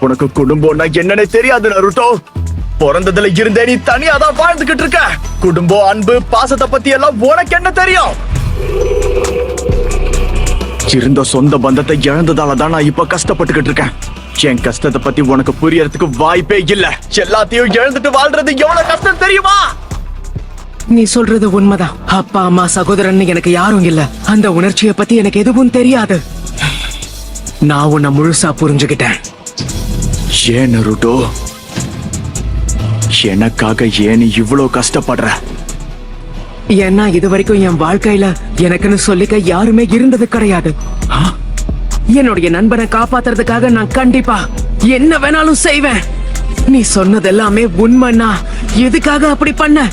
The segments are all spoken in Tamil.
உனக்கு குடும்பம்னா என்னன்னு தெரியாது நருட்டோ. பிறந்ததுல இருந்தே நீ தனியா தான் வாழ்ந்துகிட்டு இருக்க. குடும்பம், அன்பு, பாசத்தை பத்தி எல்லாம் உனக்கு என்ன தெரியும்? இருந்த சொந்த பந்தத்தை இழந்ததால தான் நான் இப்ப கஷ்டப்பட்டுக்கிட்டு இருக்கேன். என் கஷ்டத்தை பத்தி உனக்கு புரியறதுக்கு வாய்ப்பே இல்ல. எல்லாத்தையும் இழந்துட்டு வாழ்றது எவ்வளவு கஷ்டம் தெரியுமா? நீ சொல்றது உண்மைதான். அப்பா, அம்மா, சகோதரன் எனக்கு யாரும் இல்ல. அந்த உணர்ச்சியை பத்தி எனக்கு எதுவும் தெரியாது. நான் உன்னை முழுசா புரிஞ்சுக்கிட்டேன். ஏன் நருட்டோ, எனக்காக ஏன் நீ இவ்வளவு கஷ்டப்படுற? ஏன்னா இது வரைக்கும் என் வாழ்க்கையில எனக்குன்னு சொல்லிக்க யாருமே இருந்தது கிடையாது. என்னுடைய நண்பனை காப்பாத்துறதுக்காக நான் கண்டிப்பா என்ன வேணாலும் செய்வேன். நீ சொன்னது எல்லாமே உண்மைன்னா எதுக்காக அப்படி பண்ண?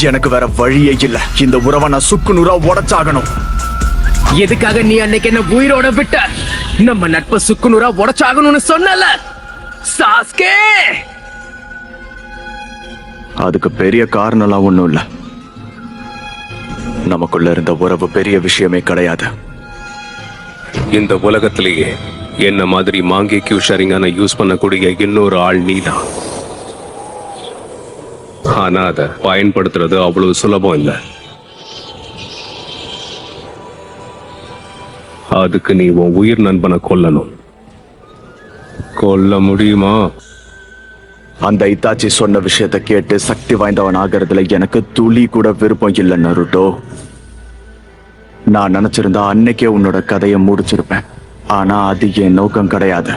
எனக்கு வேற வழியே இல்ல. இந்த உறவை நான் சுக்கு நூறா உடைச்சாகணும். எதுக்காக நீ அன்னைக்கு என்ன உயிரோட விட்ட? நம்ம நட்பு சுக்குநூறா உடைச்சாகணும்னு சொன்னல சாஸ்கே. அதுக்கு பெரிய காரணம்லாம் ஒண்ணும் இல்ல. நமக்குள்ள இருந்த உறவு பெரிய விஷயமே கிடையாது. இந்த உலகத்திலேயே என்ன மாதிரி மாங்கேக்யூ ஷரிங்கான யூஸ் பண்ணக்கூடிய இன்னொரு ஆள் நீதான். ஆனா அதை பயன்படுத்துறது அவ்வளவு சுலபம் இல்லை. அதுக்கு நீ உன் உயிர் நண்பனை கொல்லணும். கொல்ல முடியுமா? அந்த இத்தாச்சி சொன்ன விஷயத்தை கேட்டு சக்தி வாய்ந்தவன் ஆகிறதுல எனக்கு துளி கூட விருப்பம் இல்லை நருட்டோ. நான் நினைச்சிருந்தா அன்னைக்கே உன்னோட கதையை முடிச்சிருப்பேன். ஆனா அது என் நோக்கம் கிடையாது.